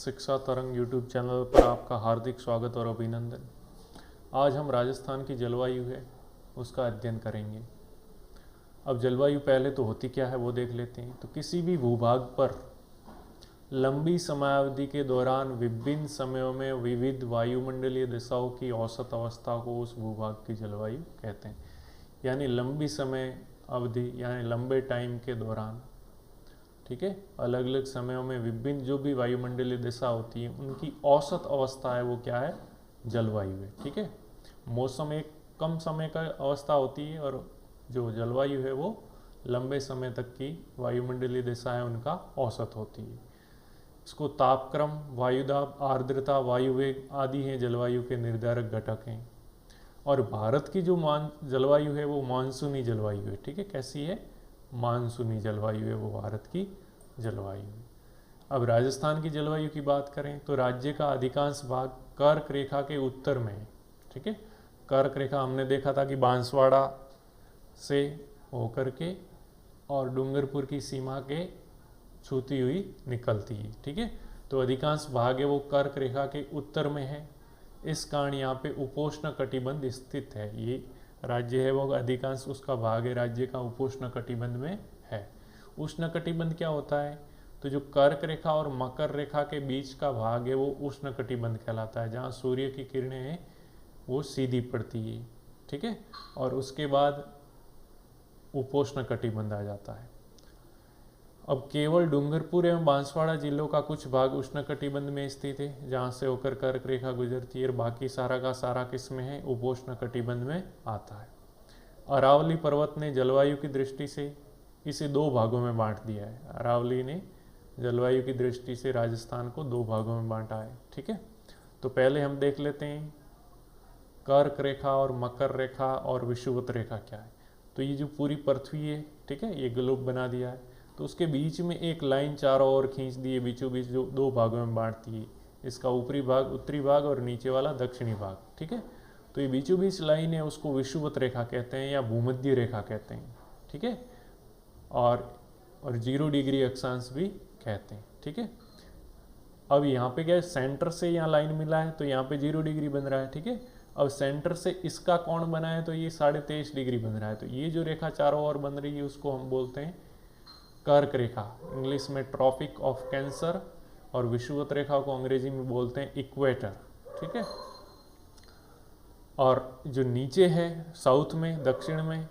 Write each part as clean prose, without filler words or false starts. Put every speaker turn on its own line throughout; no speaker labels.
शिक्षा तरंग YouTube channel पर आपका हार्दिक स्वागत और अभिनंदन। आज हम राजस्थान की जलवायु है उसका अध्ययन करेंगे। अब जलवायु पहले तो होती क्या है वो देख लेते हैं। तो किसी भी भूभाग पर लंबी समयावधि के दौरान विभिन्न समयों में विविध वायुमंडलीय दिशाओं की औसत अवस्था को उस भूभाग की जलवायु कहते हैं। यानी लंबी समय अवधि यानी लंबे टाइम के दौरान, ठीक है, अलग अलग समयों में विभिन्न जो भी वायुमंडलीय दिशा होती है उनकी औसत अवस्था है वो क्या है, जलवायु है। ठीक है, मौसम एक कम समय का अवस्था होती है और जो जलवायु है वो लंबे समय तक की वायुमंडलीय दिशा है उनका औसत होती है। इसको तापक्रम, वायुदाब, आर्द्रता, वायुवेग आदि हैं जलवायु के निर्धारक घटक हैं। और भारत की जो जलवायु है वो मानसूनी जलवायु है। ठीक है, कैसी है, मानसूनी जलवायु है वो भारत की जलवायु है। अब राजस्थान की जलवायु की बात करें तो राज्य का अधिकांश भाग कर्क रेखा के उत्तर में है। ठीक है, कर्क रेखा हमने देखा था कि बांसवाड़ा से होकर के और डूंगरपुर की सीमा के छूती हुई निकलती है। ठीक है, तो अधिकांश भाग है वो कर्क रेखा के उत्तर में है। इस कारण यहाँ पे उपोष्ण कटिबंध स्थित है। ये राज्य है वो अधिकांश उसका भाग है राज्य का उपोष्ण कटिबंध में है। उष्ण कटिबंध क्या होता है, तो जो कर्क रेखा और मकर रेखा के बीच का भाग है वो उष्ण कटिबंध कहलाता है, जहाँ सूर्य की किरणें हैं वो सीधी पड़ती है। ठीक है, और उसके बाद उपोष्ण कटिबंध आ जाता है। अब केवल डूंगरपुर एवं बांसवाड़ा जिलों का कुछ भाग उष्णकटिबंध में स्थित है, जहाँ से होकर कर्क रेखा गुजरती है, और बाकी सारा का सारा किस में है, उपोष्ण कटिबंध में आता है। अरावली पर्वत ने जलवायु की दृष्टि से इसे दो भागों में बांट दिया है। अरावली ने जलवायु की दृष्टि से राजस्थान को दो भागों में बांटा है। ठीक है, तो पहले हम देख लेते हैं कर्क रेखा और मकर रेखा और विषुवत रेखा क्या है। तो ये जो पूरी पृथ्वी है, ठीक है, ये ग्लोब बना दिया है, तो उसके बीच में एक लाइन चारों ओर खींच दी है, बीचों बीच जो दो भागों में बांटती है। इसका ऊपरी भाग उत्तरी भाग और नीचे वाला दक्षिणी भाग। ठीक है, तो ये बीचों बीच लाइन है उसको विषुवत रेखा कहते हैं या भूमध्य रेखा कहते हैं। ठीक है, और 0 डिग्री अक्षांश भी कहते हैं। ठीक है, अब यहाँ पे क्या है, सेंटर से यहाँ लाइन मिला है तो यहाँ पे 0 डिग्री बन रहा है। ठीक है, अब सेंटर से इसका कोण बना है तो ये 23.5 डिग्री बन रहा है। तो ये जो रेखा चारों ओर बन रही है उसको हम बोलते हैं कर्क रेखा, इंग्लिश में ट्रॉपिक ऑफ कैंसर, और विषुवत रेखा को अंग्रेजी में बोलते हैं इक्वेटर। ठीक है, और जो नीचे है साउथ में, दक्षिण में,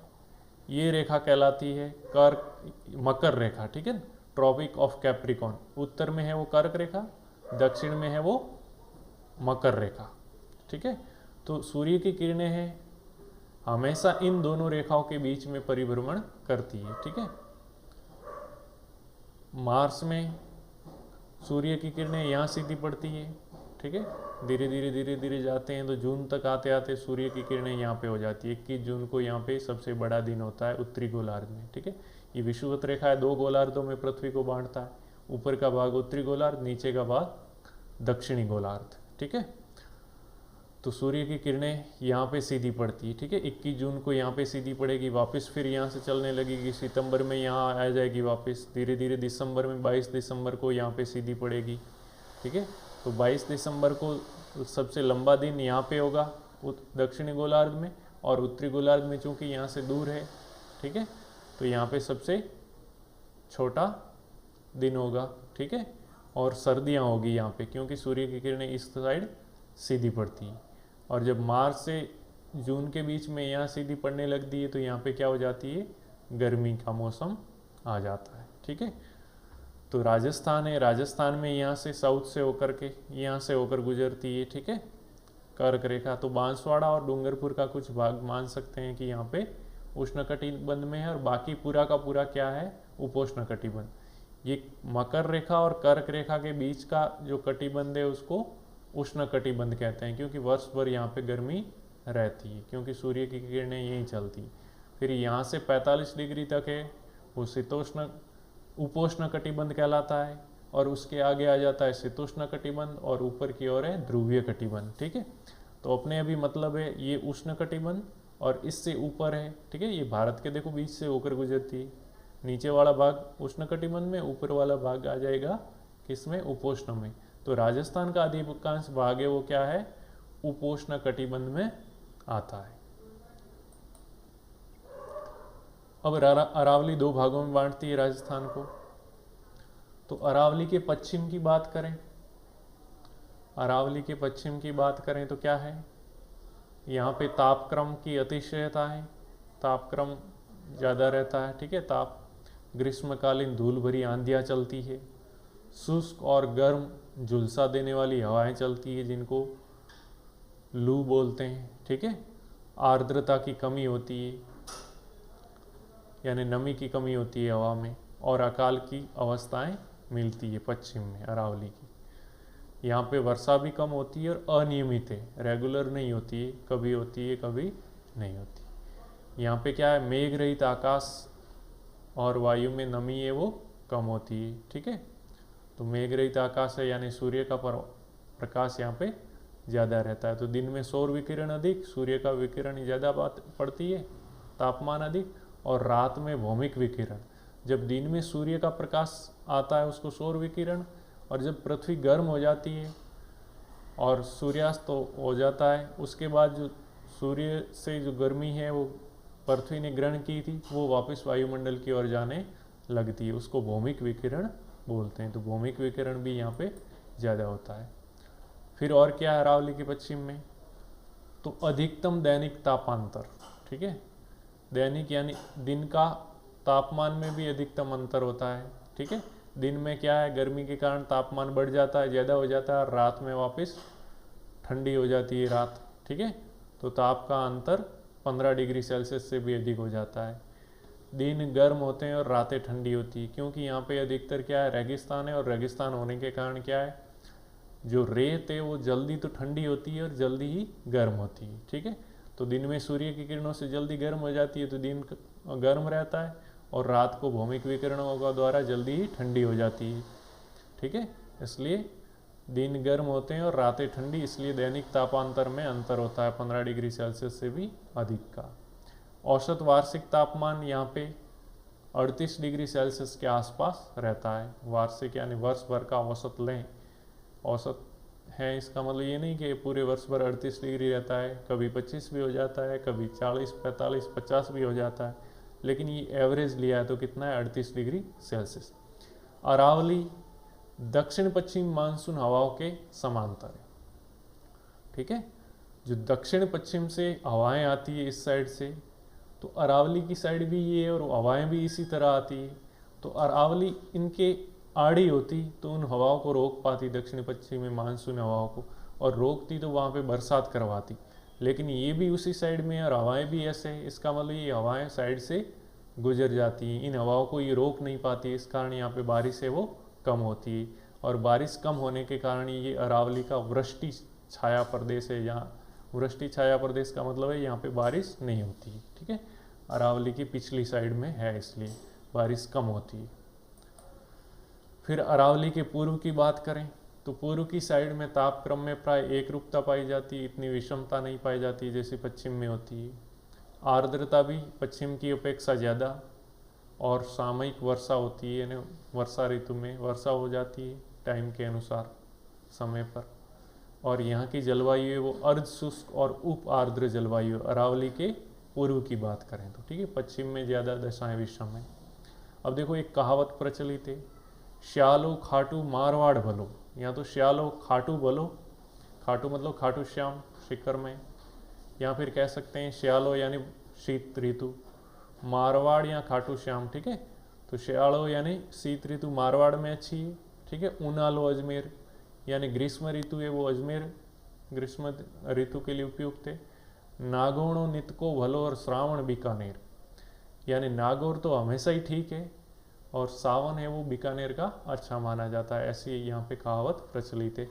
ये रेखा कहलाती है कर्क मकर रेखा। ठीक है, ट्रॉपिक ऑफ कैप्रिकॉन, उत्तर में है वो कर्क रेखा, दक्षिण में है वो मकर रेखा। ठीक है, तो सूर्य की किरणें हैं हमेशा इन दोनों रेखाओं के बीच में परिभ्रमण करती है। ठीक है, मार्च में सूर्य की किरणें यहाँ सीधी पड़ती है। ठीक है, धीरे धीरे जाते हैं तो जून तक आते आते सूर्य की किरणें यहाँ पे हो जाती है। 21 जून को यहाँ पे सबसे बड़ा दिन होता है उत्तरी गोलार्ध में। ठीक है, ये विषुवत रेखा है, दो गोलार्धों में पृथ्वी को बांटता है, ऊपर का भाग उत्तरी गोलार्ध, नीचे का भाग दक्षिणी गोलार्ध। ठीक है, तो सूर्य की किरणें यहाँ पे सीधी पड़ती है। ठीक है, 21 जून को यहाँ पे सीधी पड़ेगी, वापस फिर यहाँ से चलने लगेगी, सितंबर में यहाँ आ जाएगी वापस, धीरे धीरे दिसंबर में 22 दिसंबर को यहाँ पे सीधी पड़ेगी। ठीक है, तो 22 दिसंबर को सबसे लंबा दिन यहाँ पे होगा दक्षिणी गोलार्ध में, और उत्तरी गोलार्ध में चूँकि यहाँ से दूर है, ठीक है, तो यहाँ पे सबसे छोटा दिन होगा। ठीक है, और सर्दियाँ होगी यहाँ पे क्योंकि सूर्य की किरणें इस साइड सीधी पड़ती है। और जब मार्च से जून के बीच में यहाँ सीधी पड़ने लगती है तो यहाँ पे क्या हो जाती है, गर्मी का मौसम आ जाता है। ठीक है, तो राजस्थान है, राजस्थान में यहाँ से साउथ से होकर के यहाँ से होकर गुजरती है। ठीक है, कर्क रेखा, तो बांसवाड़ा और डूंगरपुर का कुछ भाग मान सकते हैं कि यहाँ पे उष्णकटिबंध में है, और बाकी पूरा का पूरा क्या है, उपोष्ण कटिबंध। ये मकर रेखा और कर्क रेखा के बीच का जो कटिबंध है उसको उष्ण कटिबंध कहते हैं, क्योंकि वर्ष भर यहाँ पे गर्मी रहती है क्योंकि सूर्य की किरणें यहीं चलती। फिर यहाँ से 45 डिग्री तक है वो शीतोष्ण उपोष्ण कटिबंध कहलाता है, और उसके आगे आ जाता है शीतोष्ण कटिबंध, और ऊपर की ओर है ध्रुवीय कटिबंध। ठीक है, तो अपने अभी मतलब है ये उष्ण कटिबंध और इससे ऊपर है। ठीक है, ये भारत के देखो बीच से होकर गुजरती है, नीचे वाला भाग उष्ण कटिबंध में, ऊपर वाला भाग आ जाएगा किसमें, उपोष्ण में। तो राजस्थान का अधिकांश भाग है वो क्या है, उपोष्ण कटिबंध में आता है। अब अरावली दो भागों में बांटती है राजस्थान को। तो अरावली के पश्चिम की बात करें, अरावली के पश्चिम की बात करें तो क्या है, यहाँ पे तापक्रम की अतिशयता है, तापक्रम ज़्यादा रहता है, ठीक है। ताप, ग्रीष्मकालीन धूल भरी आंधियाँ चलती है, शुष्क और गर्म झुलसा देने वाली हवाएं चलती है जिनको लू बोलते हैं, ठीक है। आर्द्रता की कमी होती है, यानी नमी की कमी होती है हवा में, और अकाल की अवस्थाएं मिलती है पश्चिम में अरावली की। यहाँ पे वर्षा भी कम होती है और अनियमित है, रेगुलर नहीं होती है, कभी होती है कभी नहीं होती। यहाँ पे क्या है, मेघ रहित आकाश और वायु में नमी है वो कम होती है, ठीक है। तो मेघ रहित आकाश है यानी सूर्य का प्रकाश यहाँ पे ज़्यादा रहता है। तो दिन में सौर विकिरण अधिक, सूर्य का विकिरण ज़्यादा पड़ती है, तापमान अधिक, और रात में भौमिक विकिरण। जब दिन में सूर्य का प्रकाश आता है उसको सौर विकिरण, और जब पृथ्वी गर्म हो जाती है और सूर्यास्त हो जाता है, उसके बाद जो सूर्य से जो गर्मी है वो पृथ्वी ने ग्रहण की थी वो वापस वायुमंडल की ओर जाने लगती है, उसको भौमिक विकिरण बोलते हैं। तो भौमिक विकिरण भी यहाँ पे ज़्यादा होता है। फिर और क्या है अरावली के पश्चिम में, तो अधिकतम दैनिक तापांतर, ठीक है। दैनिक यानी दिन का तापमान में भी अधिकतम अंतर होता है, ठीक है। दिन में क्या है, गर्मी के कारण तापमान बढ़ जाता है, ज़्यादा हो जाता है, और रात में वापस ठंडी हो जाती है रात, ठीक है। तो ताप का अंतर 15 डिग्री सेल्सियस से भी अधिक हो जाता है। दिन गर्म होते हैं और रातें ठंडी होती है, क्योंकि यहाँ पे अधिकतर क्या है, रेगिस्तान है, और रेगिस्तान होने के कारण क्या है, जो रेत है वो जल्दी तो ठंडी होती है और जल्दी ही गर्म होती है, ठीक है। तो दिन में सूर्य की किरणों से जल्दी गर्म हो जाती है तो दिन गर्म रहता है, और रात को भौमिक विकिरणों का द्वारा जल्दी ही ठंडी हो जाती है, ठीक है। इसलिए दिन गर्म होते हैं और रातें ठंडी, इसलिए दैनिक तापांतर में अंतर होता है 15 डिग्री सेल्सियस से भी अधिक का। औसत वार्षिक तापमान यहाँ पे 38 डिग्री सेल्सियस के आसपास रहता है। वार्षिक यानी वर्ष भर का औसत लें, औसत है इसका मतलब ये नहीं कि पूरे वर्ष भर 38 डिग्री रहता है, कभी 25 भी हो जाता है, कभी 40, 45, 50 भी हो जाता है, लेकिन ये एवरेज लिया है तो कितना है, 38 डिग्री सेल्सियस। अरावली दक्षिण पश्चिम मानसून हवाओं के समांतर है, ठीक है। जो दक्षिण पश्चिम से हवाएं आती है इस साइड से, तो अरावली की साइड भी ये है और हवाएं भी इसी तरह आती है। तो अरावली इनके आड़ी होती तो उन हवाओं को रोक पाती, दक्षिण पश्चिमी मानसून हवाओं को, और रोकती तो वहाँ पे बरसात करवाती। लेकिन ये भी उसी साइड में है और हवाएं भी ऐसे है, इसका मतलब ये हवाएं साइड से गुजर जाती हैं, इन हवाओं को ये रोक नहीं पाती, इस कारण यहाँ पे बारिश है वो कम होती है। और बारिश कम होने के कारण ये अरावली का वृष्टि छाया प्रदेश है। यहाँ वृष्टि छाया प्रदेश का मतलब है यहाँ पे बारिश नहीं होती है, ठीक है। अरावली की पिछली साइड में है इसलिए बारिश कम होती है। फिर अरावली के पूर्व की बात करें तो पूर्व की साइड में तापक्रम में प्राय एक रूपता पाई जाती है, इतनी विषमता नहीं पाई जाती जैसे पश्चिम में होती है। आर्द्रता भी पश्चिम की अपेक्षा ज़्यादा, और सामयिक वर्षा होती है, यानी वर्षा ऋतु में वर्षा हो जाती है टाइम के अनुसार समय पर। और यहाँ की जलवायु है वो अर्ध शुष्क और उप आर्द्र जलवायु। अरावली के पूर्व की बात करें तो, ठीक है, पश्चिम में ज़्यादा दशाएं विषम है। अब देखो एक कहावत प्रचलित है, श्यालो खाटू मारवाड़ भलो। यहाँ तो श्यालो खाटू भलो, खाटू मतलब खाटू श्याम शिखर में, या फिर कह सकते हैं श्यालो यानी शीत ऋतु, मारवाड़ या खाटू श्याम, ठीक है। तो श्यालो यानी शीत ऋतु मारवाड़ में अच्छी है, ठीक है। ऊनालो अजमेर यानी ग्रीष्म ऋतु है वो अजमेर ग्रीष्म ऋतु के लिए उपयुक्त है। नागौणो नितको भलो और श्रावण बीकानेर, यानी नागौर तो हमेशा ही ठीक है और सावन है वो बीकानेर का अच्छा माना जाता है, ऐसी यहाँ पे कहावत प्रचलित है।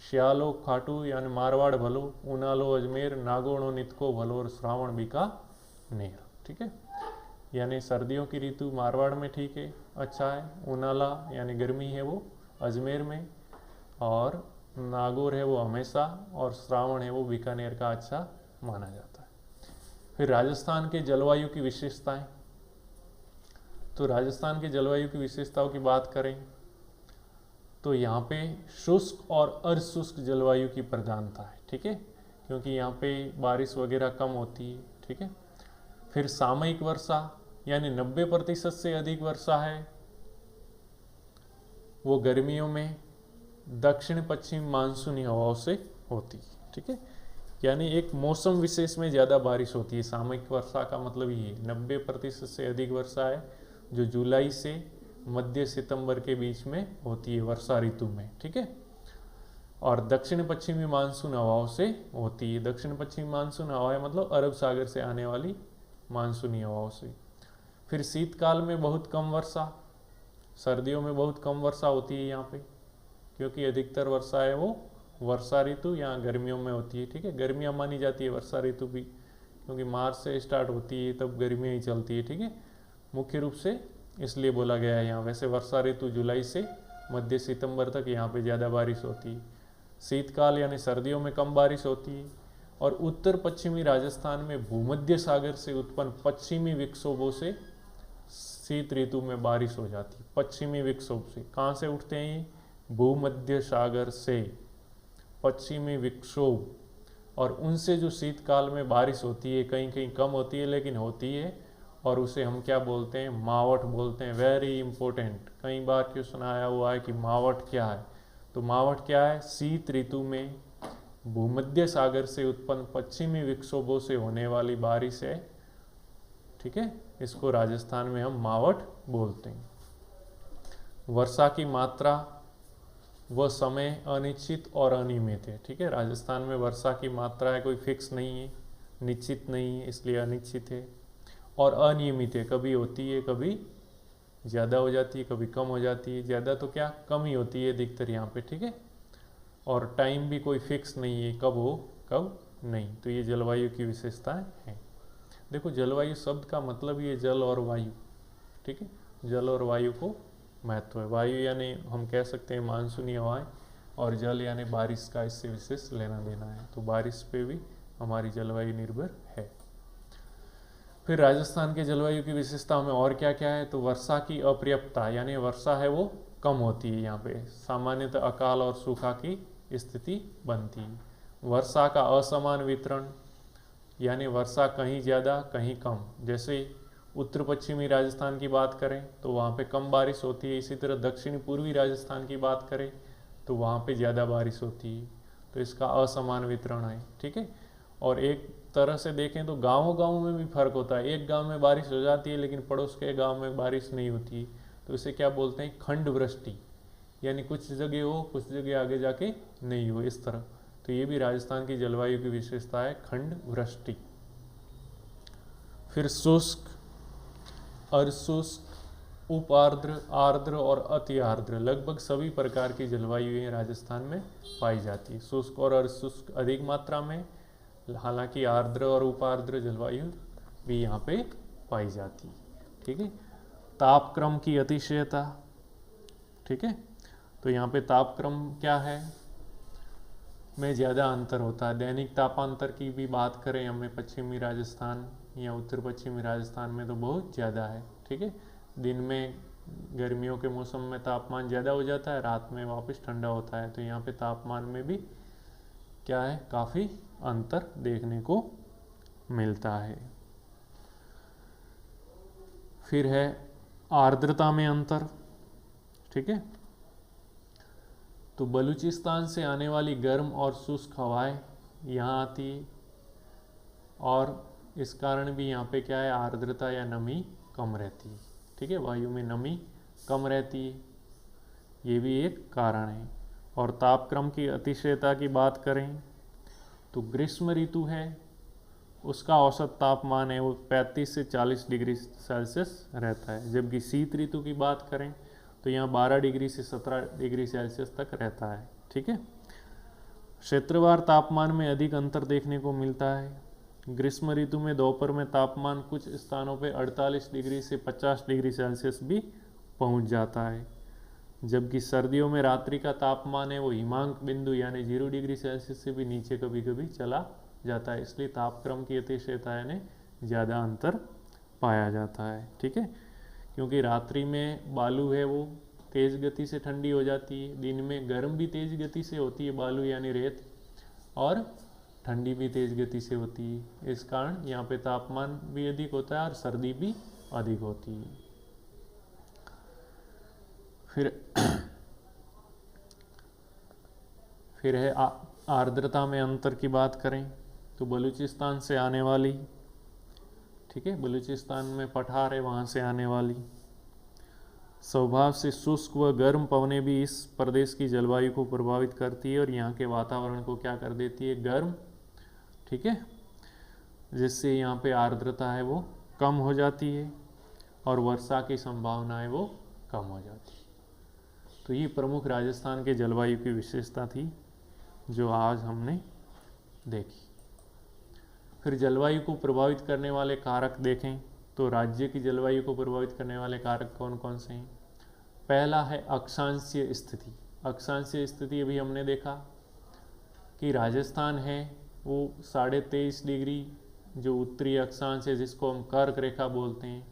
श्यालो खाटू यानी मारवाड़ भलो, ऊनालो अजमेर, नागौणो नितको भलो और श्रावण बीकानेर, ठीक है। यानी सर्दियों की ऋतु मारवाड़ में ठीक है, अच्छा है। ऊनाला यानी गर्मी है वो अजमेर में, और नागौर है वो हमेशा, और श्रावण है वो बीकानेर का अच्छा माना जाता है। फिर राजस्थान के जलवायु की विशेषताएं, तो राजस्थान के जलवायु की विशेषताओं की बात करें तो यहाँ पे शुष्क और अर्धशुष्क जलवायु की प्रधानता है, ठीक है, क्योंकि यहाँ पे बारिश वगैरह कम होती है, ठीक है। फिर सामयिक वर्षा यानी 90% से अधिक वर्षा है वो गर्मियों में दक्षिण पश्चिम मानसूनी हवाओं से होती है, ठीक है, यानी एक मौसम विशेष में ज़्यादा बारिश होती है। सामयिक वर्षा का मतलब ये 90% से अधिक वर्षा है जो जुलाई से मध्य सितंबर के बीच में होती है वर्षा ऋतु में, ठीक है, और दक्षिण पश्चिमी मानसून हवाओं से होती है। दक्षिण पश्चिमी मानसून हवाएं मतलब अरब सागर से आने वाली मानसूनी हवाओं से। फिर शीतकाल में बहुत कम वर्षा, सर्दियों में बहुत कम वर्षा होती है यहाँ पे, क्योंकि अधिकतर वर्षा है वो वर्षा ऋतु या गर्मियों में होती है, ठीक है। गर्मियाँ मानी जाती है वर्षा ऋतु भी, क्योंकि मार्च से स्टार्ट होती है तब गर्मियाँ ही चलती है, ठीक है, मुख्य रूप से इसलिए बोला गया है यहाँ। वैसे वर्षा ऋतु जुलाई से मध्य सितंबर तक यहाँ पे ज़्यादा बारिश होती है। शीतकाल यानी सर्दियों में कम बारिश होती है। और उत्तर पश्चिमी राजस्थान में भूमध्य सागर से उत्पन्न पश्चिमी विक्षोभों से शीत ऋतु में बारिश हो जाती है। पश्चिमी विक्षोभ से कहाँ से उठते हैं ये? भूमध्य सागर से पश्चिमी विक्षोभ, और उनसे जो शीतकाल में बारिश होती है कहीं कहीं कम होती है लेकिन होती है, और उसे हम क्या बोलते हैं? मावठ बोलते हैं। वेरी इंपॉर्टेंट, कई बार क्वेश्चन आया हुआ है कि मावठ क्या है। तो मावठ क्या है? शीत ऋतु में भूमध्य सागर से उत्पन्न पश्चिमी विक्षोभों से होने वाली बारिश है, ठीक है, इसको राजस्थान में हम मावठ बोलते हैं। वर्षा की मात्रा व समय अनिश्चित और अनियमित है, ठीक है। राजस्थान में वर्षा की मात्रा है कोई फिक्स नहीं है, निश्चित नहीं है, इसलिए अनिश्चित है, और अनियमित है, कभी होती है कभी ज़्यादा हो जाती है कभी कम हो जाती है। ज़्यादा तो क्या कम ही होती है अधिकतर यहाँ पे, ठीक है, और टाइम भी कोई फिक्स नहीं है कब हो कब नहीं। तो ये जलवायु की विशेषताएं हैं। देखो जलवायु शब्द का मतलब ये जल और वायु, ठीक है, जल और वायु को महत्व है। वायु यानी हम कह सकते हैं मानसूनी हवाएं, और जल यानी बारिश का इससे विशेष लेना देना है। तो बारिश पे भी हमारी जलवायु निर्भर है। फिर राजस्थान के जलवायु की विशेषता में और क्या क्या है? तो वर्षा की अपर्याप्तता, यानी वर्षा है वो कम होती है यहाँ पे, सामान्यतः अकाल और सूखा की स्थिति बनती है। वर्षा का असमान वितरण, यानी वर्षा कहीं ज़्यादा कहीं कम। जैसे उत्तर पश्चिमी राजस्थान की बात करें तो वहाँ पे कम बारिश होती है, इसी तरह दक्षिण पूर्वी राजस्थान की बात करें तो वहाँ पे ज़्यादा बारिश होती है। तो इसका असमान वितरण है, ठीक है। और एक तरह से देखें तो गाँव में भी फर्क होता है। एक गाँव में बारिश हो जाती है लेकिन पड़ोस के गाँव में बारिश नहीं होती है, तो इसे क्या बोलते हैं? खंड वृष्टि, यानी कुछ जगह हो कुछ जगह आगे जाके नहीं हो, इस तरह। तो ये भी राजस्थान की जलवायु की विशेषता है, खंड वृष्टि। फिर शुष्क, अर्धशुष्क, उप आर्द्र, आर्द्र और अति आर्द्र, लगभग सभी प्रकार की जलवायु राजस्थान में पाई जाती है। शुष्क और अर्धशुष्क अधिक मात्रा में, हालांकि आर्द्र और उप आर्द्र जलवायु भी यहाँ पे पाई जाती है, ठीक है। तापक्रम की अतिशयता, ठीक है, तो यहाँ पे तापक्रम क्या है में ज़्यादा अंतर होता है। दैनिक तापांतर की भी बात करें हमें पश्चिमी राजस्थान या उत्तर पश्चिमी राजस्थान में तो बहुत ज़्यादा है, ठीक है। दिन में गर्मियों के मौसम में तापमान ज़्यादा हो जाता है, रात में वापस ठंडा होता है। तो यहाँ पे तापमान में भी क्या है, काफ़ी अंतर देखने को मिलता है। फिर है आर्द्रता में अंतर, ठीक है। तो बलूचिस्तान से आने वाली गर्म और शुष्क हवाएं यहाँ आती है, और इस कारण भी यहाँ पे क्या है, आर्द्रता या नमी कम रहती है, ठीक है, वायु में नमी कम रहती है, ये भी एक कारण है। और तापक्रम की अतिशयता की बात करें तो ग्रीष्म ऋतु है उसका औसत तापमान है वो 35 से 40 डिग्री सेल्सियस रहता है, जबकि शीत ऋतु की बात करें तो यहाँ 12 डिग्री से 17 डिग्री सेल्सियस तक रहता है, ठीक है। क्षेत्रवार तापमान में अधिक अंतर देखने को मिलता है। ग्रीष्म ऋतु में दोपहर में तापमान कुछ स्थानों पे 48 डिग्री से 50 डिग्री सेल्सियस भी पहुंच जाता है, जबकि सर्दियों में रात्रि का तापमान है वो हिमांक बिंदु यानी 0 डिग्री सेल्सियस से भी नीचे कभी कभी चला जाता है। इसलिए तापक्रम की अतिशयता यानी ज़्यादा अंतर पाया जाता है, ठीक है, क्योंकि रात्रि में बालू है वो तेज गति से ठंडी हो जाती है, दिन में गर्म भी तेज गति से होती है बालू यानी रेत, और ठंडी भी तेज गति से होती है। इस कारण यहाँ पे तापमान भी अधिक होता है और सर्दी भी अधिक होती है। फिर है आर्द्रता में अंतर की बात करें तो बलूचिस्तान से आने वाली, ठीक है, बलूचिस्तान में पठार है, वहाँ से आने वाली स्वभाव से शुष्क व गर्म पवनें भी इस प्रदेश की जलवायु को प्रभावित करती है और यहाँ के वातावरण को क्या कर देती है, गर्म, ठीक है, जिससे यहाँ पे आर्द्रता है वो कम हो जाती है और वर्षा की संभावना है वो कम हो जाती है। तो ये प्रमुख राजस्थान के जलवायु की विशेषता थी जो आज हमने देखी। फिर जलवायु को प्रभावित करने वाले कारक देखें तो राज्य की जलवायु को प्रभावित करने वाले कारक कौन कौन से हैं। पहला है अक्षांशीय स्थिति। अक्षांशीय स्थिति अभी हमने देखा कि राजस्थान है वो 23.5 डिग्री जो उत्तरी अक्षांश है, जिसको हम कर्क रेखा बोलते हैं,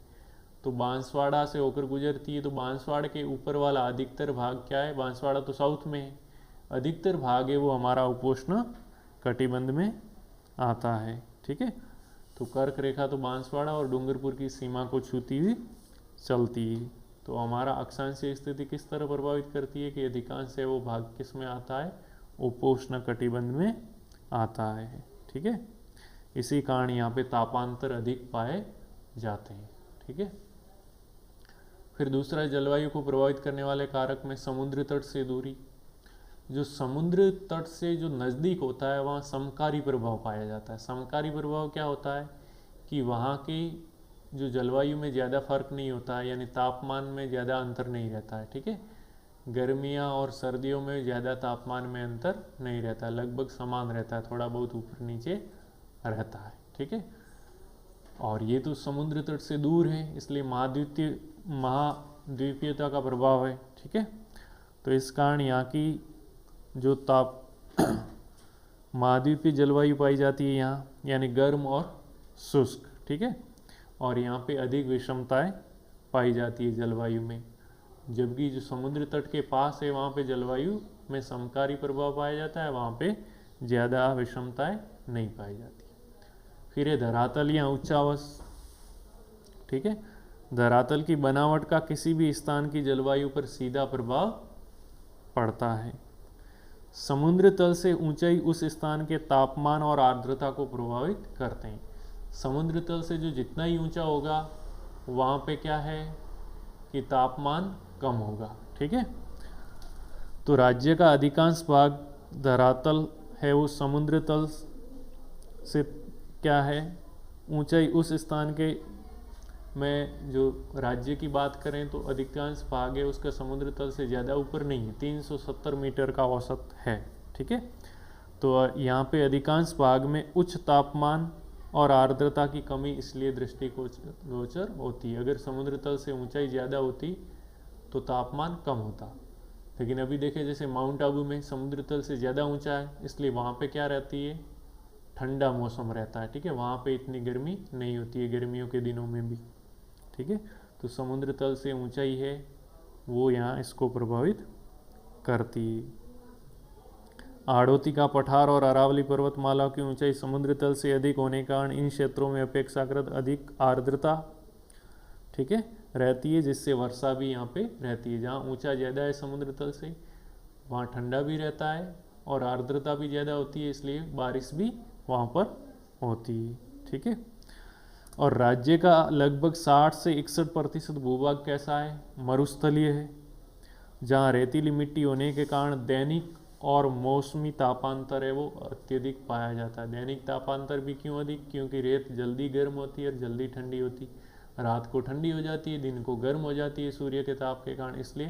तो बांसवाड़ा से होकर गुजरती है। तो बांसवाड़ा के ऊपर वाला अधिकतर भाग क्या है, बांसवाड़ा तो साउथ में है, अधिकतर भाग है वो हमारा उपोष्ण कटिबंध में आता है, ठीक है। तो कर्क रेखा तो बांसवाड़ा और डूंगरपुर की सीमा को छूती हुई चलती है। तो हमारा अक्षांशीय स्थिति किस तरह प्रभावित करती है कि अधिकांश है वो भाग किस में आता है, उपोष्ण कटिबंध में आता है, ठीक है। इसी कारण यहाँ पे तापांतर अधिक पाए जाते हैं, ठीक है। फिर दूसरा जलवायु को प्रभावित करने वाले कारक में समुद्र तट से दूरी। जो समुद्र तट से जो नज़दीक होता है वहाँ समकारी प्रभाव पाया जाता है। समकारी प्रभाव क्या होता है कि वहाँ की जो जलवायु में ज़्यादा फर्क नहीं होता है, यानी तापमान में ज़्यादा अंतर नहीं रहता है, ठीक है। गर्मियाँ और सर्दियों में ज़्यादा तापमान में अंतर नहीं रहता, लगभग समान रहता है, थोड़ा बहुत ऊपर नीचे रहता है, ठीक है। और ये तो समुद्र तट से दूर है, इसलिए महाद्वीपीयता का प्रभाव है, ठीक है। तो इस कारण यहाँ की जो महाद्वीपीय जलवायु पाई जाती है यहाँ, यानी गर्म और शुष्क, ठीक है। और यहाँ पे अधिक विषमताएं पाई जाती है जलवायु में, जबकि जो समुद्र तट के पास है वहाँ पे जलवायु में समकारी प्रभाव पाया जाता है, वहाँ पे ज़्यादा विषमताएं नहीं पाई जाती। फिर है धरातल या उच्चावश, ठीक है। धरातल की बनावट का किसी भी स्थान की जलवायु पर सीधा प्रभाव पड़ता है। समुद्र तल से ऊंचाई उस स्थान के तापमान और आर्द्रता को प्रभावित करते हैं। समुद्र तल से जो जितना ही ऊंचा होगा वहाँ पे क्या है कि तापमान कम होगा, ठीक है। तो राज्य का अधिकांश भाग धरातल है वो समुद्र तल से क्या है ऊंचाई उस स्थान के में, जो राज्य की बात करें तो अधिकांश भाग है उसका समुद्र तल से ज़्यादा ऊपर नहीं है, 370 मीटर का औसत है, ठीक है। तो यहाँ पे अधिकांश भाग में उच्च तापमान और आर्द्रता की कमी इसलिए दृष्टिगोचर होती है। अगर समुद्र तल से ऊंचाई ज़्यादा होती तो तापमान कम होता, लेकिन अभी देखें जैसे माउंट आबू में समुद्र तल से ज़्यादा ऊंचा है, इसलिए वहाँ पे क्या रहती है, ठंडा मौसम रहता है, ठीक है। वहाँ पे इतनी गर्मी नहीं होती है गर्मियों के दिनों में भी, ठीक है। तो समुद्र तल से ऊंचाई है वो यहाँ इसको प्रभावित करती है। आड़ोती का पठार और अरावली पर्वतमाला की ऊंचाई समुद्र तल से अधिक होने के कारण इन क्षेत्रों में अपेक्षाकृत अधिक आर्द्रता, ठीक है, रहती है, जिससे वर्षा भी यहाँ पे रहती है। जहाँ ऊंचा ज़्यादा है समुद्र तल से वहाँ ठंडा भी रहता है और आर्द्रता भी ज़्यादा होती है, इसलिए बारिश भी वहाँ पर होती है, ठीक है। और राज्य का लगभग 60 से 61% भूभाग कैसा है, मरुस्थलीय है, जहाँ रेतीली मिट्टी होने के कारण दैनिक और मौसमी तापांतर है वो अत्यधिक पाया जाता है। दैनिक तापांतर भी क्यों अधिक, क्योंकि रेत जल्दी गर्म होती है और जल्दी ठंडी होती है, रात को ठंडी हो जाती है, दिन को गर्म हो जाती है सूर्य के ताप के कारण, इसलिए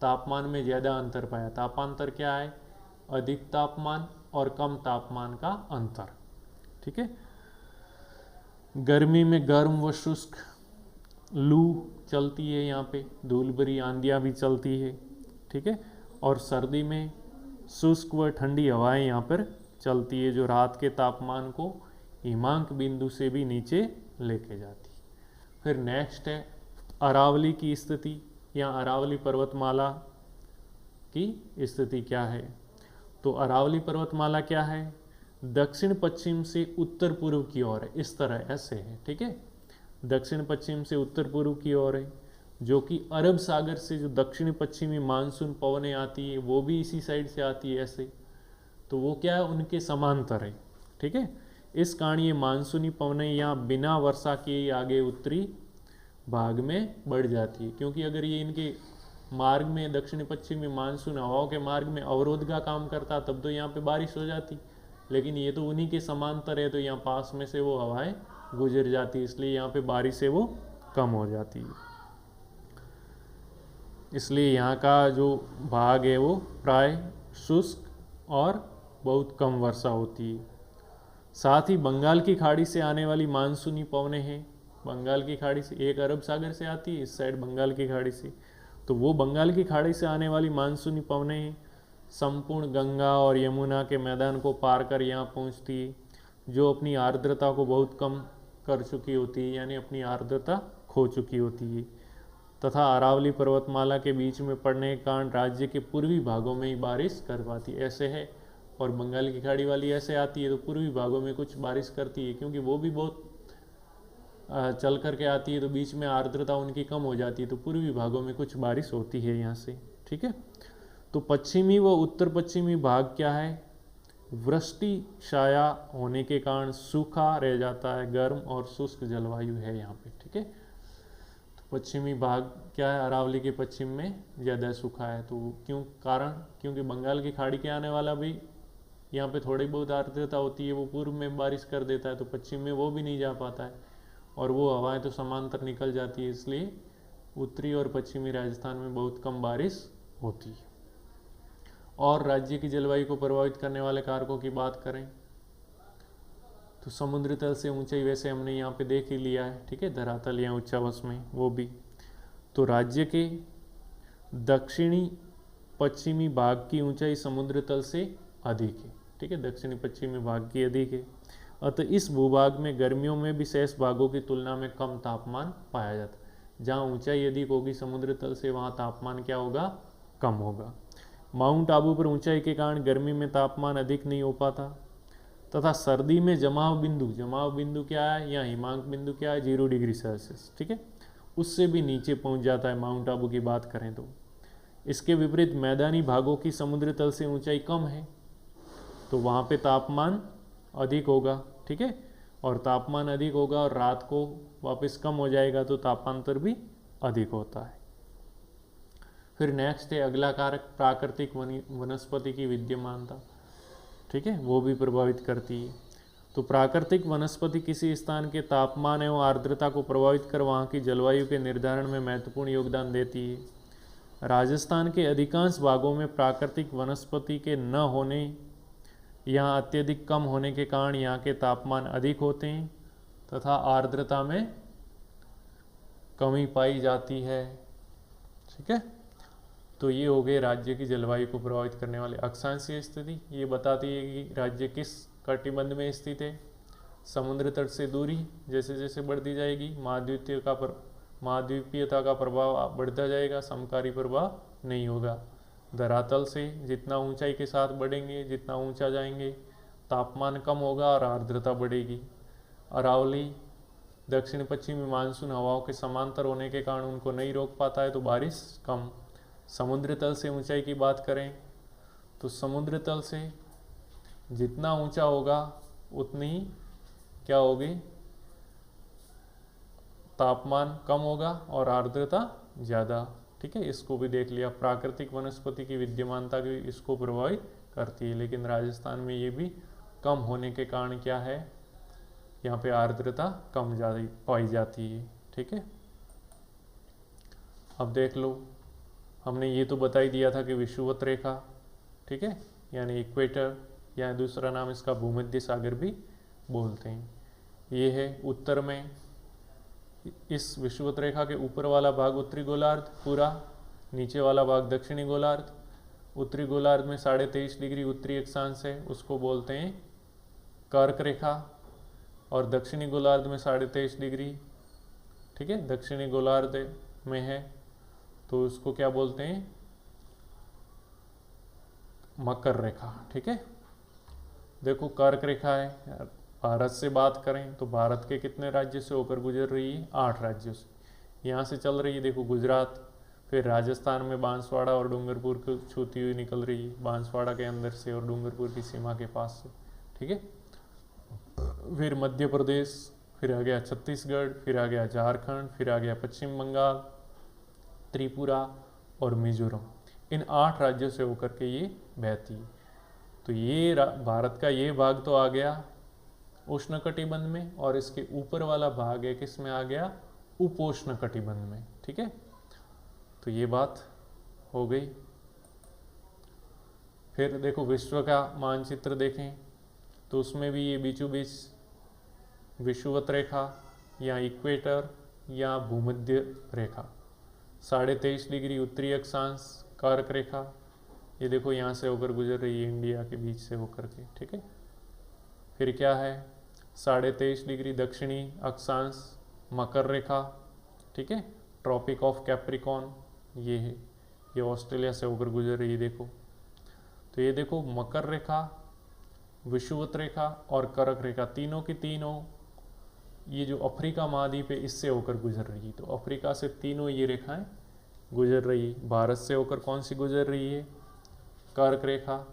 तापमान में ज़्यादा अंतर पाया। तापांतर क्या है, अधिक तापमान और कम तापमान का अंतर, ठीक है। गर्मी में गर्म व शुष्क लू चलती है, यहाँ पे धूल भरी आंधियाँ भी चलती है, ठीक है। और सर्दी में शुष्क व ठंडी हवाएं यहाँ पर चलती है, जो रात के तापमान को हिमांक बिंदु से भी नीचे लेके जाती है। फिर नेक्स्ट है अरावली की स्थिति। यहाँ अरावली पर्वतमाला की स्थिति क्या है। तो अरावली पर्वतमाला क्या है, दक्षिण पश्चिम से उत्तर पूर्व की ओर है, इस तरह ऐसे है, ठीक है, दक्षिण पश्चिम से उत्तर पूर्व की ओर है, जो कि अरब सागर से जो दक्षिण पश्चिमी मानसून पवनें आती है वो भी इसी साइड से आती है ऐसे, तो वो क्या है, उनके समांतर है, ठीक है। इस कारण ये मानसूनी पवनें यहाँ बिना वर्षा के आगे उत्तरी भाग में बढ़ जाती है, क्योंकि अगर ये इनके मार्ग में दक्षिण पश्चिमी मानसून हवाओं के मार्ग में अवरोध का काम करता तब तो यहाँ पे बारिश हो जाती, लेकिन ये तो उन्हीं के समांतर है, तो यहाँ पास में से वो हवाएं गुजर जाती, इसलिए यहाँ पे बारिश है वो कम हो जाती है। इसलिए यहाँ का जो भाग है वो प्राय शुष्क और बहुत कम वर्षा होती है। साथ ही बंगाल की खाड़ी से आने वाली मानसूनी पवनें हैं, बंगाल की खाड़ी से, एक अरब सागर से आती है, इस साइड बंगाल की खाड़ी से, तो वो बंगाल की खाड़ी से आने वाली मानसूनी पवनें हैं, संपूर्ण गंगा और यमुना के मैदान को पार कर यहाँ पहुँचती है, जो अपनी आर्द्रता को बहुत कम कर चुकी होती है, यानी अपनी आर्द्रता खो चुकी होती है, तथा अरावली पर्वतमाला के बीच में पड़ने के कारण राज्य के पूर्वी भागों में ही बारिश कर पाती है, ऐसे है। और बंगाल की खाड़ी वाली ऐसे आती है तो पूर्वी भागों में कुछ बारिश करती है, क्योंकि वो भी बहुत चल करके आती है तो बीच में आर्द्रता उनकी कम हो जाती है, तो पूर्वी भागों में कुछ बारिश होती है यहाँ से, ठीक है। तो पश्चिमी व उत्तर पश्चिमी भाग क्या है, वृष्टि छाया होने के कारण सूखा रह जाता है, गर्म और शुष्क जलवायु है यहाँ पे, ठीक है। तो पश्चिमी भाग क्या है, अरावली के पश्चिम में ज़्यादा सूखा है, तो क्यों कारण, क्योंकि बंगाल की खाड़ी के आने वाला भी यहाँ पे थोड़ी बहुत आर्द्रता होती है, वो पूर्व में बारिश कर देता है, तो पश्चिम में वो भी नहीं जा पाता है, और वो हवाएं तो समांतर निकल जाती है, इसलिए उत्तरी और पश्चिमी राजस्थान में बहुत कम बारिश होती है। और राज्य की जलवायु को प्रभावित करने वाले कारकों की बात करें तो समुद्र तल से ऊंचाई वैसे हमने यहाँ पे देख ही लिया है, ठीक है, धरातल या उच्चावस में वो भी। तो राज्य के दक्षिणी पश्चिमी भाग की ऊंचाई समुद्र तल से अधिक है, ठीक है, दक्षिणी पश्चिमी भाग की अधिक है, अतः इस भूभाग में गर्मियों में भी शेष भागों की तुलना में कम तापमान पाया जाता है। जहाँ ऊंचाई अधिक होगी समुद्र तल से, वहाँ तापमान क्या होगा, कम होगा। माउंट आबू पर ऊंचाई के कारण गर्मी में तापमान अधिक नहीं हो पाता, तथा सर्दी में जमाव बिंदु क्या है, या हिमांक बिंदु क्या है, 0 डिग्री सेल्सियस, ठीक है, उससे भी नीचे पहुंच जाता है माउंट आबू की बात करें तो। इसके विपरीत मैदानी भागों की समुद्र तल से ऊंचाई कम है, तो वहाँ पे तापमान अधिक होगा, ठीक है, और तापमान अधिक होगा और रात को वापस कम हो जाएगा, तो तापांतर भी अधिक होता है। फिर नेक्स्ट है अगला कारक, प्राकृतिक वनस्पति की विद्यमानता, ठीक है, वो भी प्रभावित करती है। तो प्राकृतिक वनस्पति किसी स्थान के तापमान एवं आर्द्रता को प्रभावित कर वहाँ की जलवायु के निर्धारण में महत्वपूर्ण योगदान देती है। राजस्थान के अधिकांश भागों में प्राकृतिक वनस्पति के न होने, यहाँ अत्यधिक कम होने के कारण यहाँ के तापमान अधिक होते हैं तथा आर्द्रता में कमी पाई जाती है, ठीक है। तो ये हो गए राज्य की जलवायु को प्रभावित करने वाले। अक्षांशीय स्थिति ये बताती है कि राज्य किस कटिबंध में स्थित है। समुद्र तट से दूरी जैसे जैसे बढ़ती जाएगी महाद्वीपीयता का प्रभाव बढ़ता जाएगा, समकारी प्रभाव नहीं होगा। धरातल से जितना ऊंचाई के साथ बढ़ेंगे, जितना ऊंचा जाएंगे, तापमान कम होगा और आर्द्रता बढ़ेगी। अरावली दक्षिण पश्चिमी मानसून हवाओं के समांतर होने के कारण उनको नहीं रोक पाता है, तो बारिश कम। समुद्र तल से ऊंचाई की बात करें तो समुद्र तल से जितना ऊंचा होगा उतनी ही क्या होगी, तापमान कम होगा और आर्द्रता ज़्यादा, ठीक है। इसको भी देख लिया। प्राकृतिक वनस्पति की विद्यमानता भी इसको प्रभावित करती है, लेकिन राजस्थान में ये भी कम होने के कारण क्या है, यहाँ पे आर्द्रता कम ज़्यादा पाई जाती है, ठीक है। अब देख लो, हमने ये तो बता ही दिया था कि विषुवत रेखा, ठीक है, यानी इक्वेटर, या दूसरा नाम इसका भूमध्य सागर भी बोलते हैं। ये है उत्तर में, इस विषुवत रेखा के ऊपर वाला भाग उत्तरी गोलार्ध पूरा, नीचे वाला भाग दक्षिणी गोलार्ध। उत्तरी गोलार्ध में 23.5 डिग्री उत्तरी अक्षांश है, उसको बोलते हैं कर्क रेखा, और दक्षिणी गोलार्ध में 23.5 डिग्री, ठीक है, दक्षिणी गोलार्ध में है, तो उसको क्या बोलते हैं, मकर रेखा। ठीक है, देखो कर्क रेखा है, भारत से बात करें तो भारत के कितने राज्य से होकर गुजर रही है, 8 राज्यों से। यहाँ से चल रही है देखो गुजरात, फिर राजस्थान में बांसवाड़ा और डूंगरपुर को छूती हुई निकल रही है, बांसवाड़ा के अंदर से और डूंगरपुर की सीमा के पास से। ठीक है, फिर मध्य प्रदेश, फिर आ गया छत्तीसगढ़, फिर आ गया झारखंड, फिर आ गया पश्चिम बंगाल, त्रिपुरा और मिजोरम। इन 8 राज्यों से होकर के ये बहती है। तो ये भारत का ये भाग तो आ गया उष्णकटिबंध में, और इसके ऊपर वाला भाग है किस में आ गया, उपोष्णकटिबंध में। ठीक है, तो ये बात हो गई। फिर देखो विश्व का मानचित्र देखें तो उसमें भी ये बीचों बीच विषुवत रेखा या इक्वेटर या भूमध्य रेखा, 23.5 डिग्री उत्तरी अक्षांश कर्क रेखा, ये देखो यहाँ से होकर गुजर रही है इंडिया के बीच से होकर के। ठीक है, फिर क्या है, 23.5 डिग्री दक्षिणी अक्षांश मकर रेखा। ठीक है, ट्रॉपिक ऑफ कैप्रिकॉन ये है, ये ऑस्ट्रेलिया से होकर गुजर रही है देखो। तो ये देखो मकर रेखा, विषुवत रेखा और कर्क रेखा, तीनों की तीनों ये जो अफ्रीका महाद्वीप है इससे होकर गुजर रही है। तो अफ्रीका से तीनों ये रेखाएं गुजर रही है। भारत से होकर कौन सी गुजर रही है, कर्क रेखा,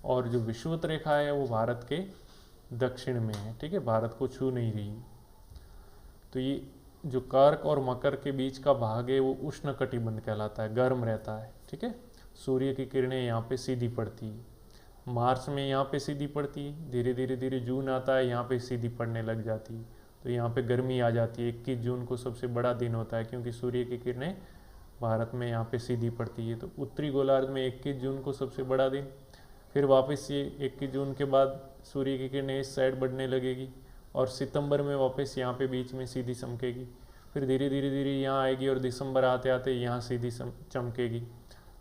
और जो विषुवत रेखा है वो भारत के दक्षिण में है। ठीक है, भारत को छू नहीं रही। तो ये जो कर्क और मकर के बीच का भाग है वो उष्णकटिबंध कहलाता है, गर्म रहता है। ठीक है, सूर्य की किरणें यहाँ पे सीधी पड़ती है, मार्च में यहाँ पे सीधी पड़ती है, धीरे धीरे धीरे जून आता है यहाँ पे सीधी पड़ने लग जाती है, तो यहाँ पे गर्मी आ जाती है। 21 जून को सबसे बड़ा दिन होता है क्योंकि सूर्य की किरणें भारत में यहाँ पे सीधी पड़ती है। तो उत्तरी गोलार्ध में 21 जून को सबसे बड़ा दिन, फिर वापस ये 21 जून के बाद सूर्य की किरणें इस साइड बढ़ने लगेगी और सितंबर में वापस यहाँ पे बीच में सीधी चमकेगी, फिर धीरे धीरे धीरे यहाँ आएगी और दिसंबर आते आते यहाँ सीधी चमकेगी।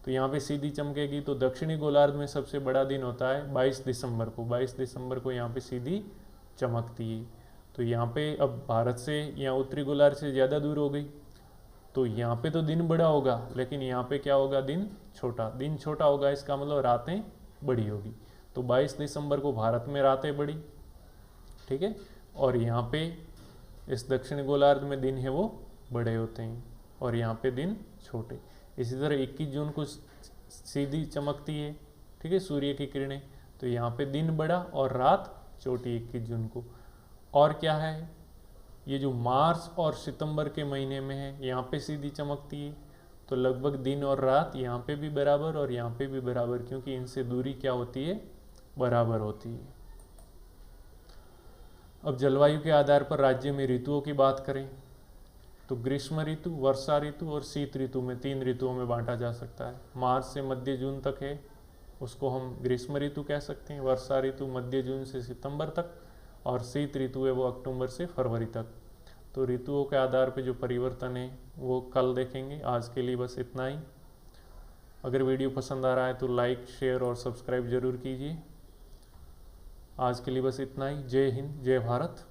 तो यहाँ पे सीधी चमकेगी। तो दक्षिणी गोलार्ध में सबसे बड़ा दिन होता है 22 दिसंबर को, 22 दिसंबर को यहाँ पे सीधी चमकती है। तो यहाँ पे अब भारत से यहाँ उत्तरी गोलार्ध से ज़्यादा दूर हो गई, तो यहाँ पे तो दिन बड़ा होगा लेकिन यहाँ पे क्या होगा, दिन छोटा। दिन छोटा होगा इसका मतलब रातें बड़ी होगी। तो 22 दिसंबर को भारत में रातें बड़ी, ठीक है, और यहाँ पे इस दक्षिण गोलार्ध में दिन है वो बड़े होते हैं और यहाँ पे दिन छोटे। इसी तरह 21 जून को सीधी चमकती है, ठीक है, सूर्य की किरणें, तो यहाँ पे दिन बड़ा और रात छोटी 21 जून को। और क्या है, ये जो मार्च और सितंबर के महीने में है यहाँ पे सीधी चमकती है, तो लगभग दिन और रात यहाँ पे भी बराबर और यहाँ पे भी बराबर, क्योंकि इनसे दूरी क्या होती है, बराबर होती है। अब जलवायु के आधार पर राज्य में ऋतुओं की बात करें तो ग्रीष्म ऋतु, वर्षा ऋतु और शीत ऋतु में 3 ऋतुओं में बांटा जा सकता है। मार्च से मध्य जून तक है, उसको हम ग्रीष्म ऋतु कह सकते हैं। वर्षा ऋतु मध्य जून से सितंबर तक, और शीत ऋतु है वो अक्टूबर से फरवरी तक। तो ऋतुओं के आधार पर जो परिवर्तन है वो कल देखेंगे। आज के लिए बस इतना ही। अगर वीडियो पसंद आ रहा है तो लाइक, शेयर और सब्सक्राइब जरूर कीजिए। आज के लिए बस इतना ही। जय हिंद, जय भारत।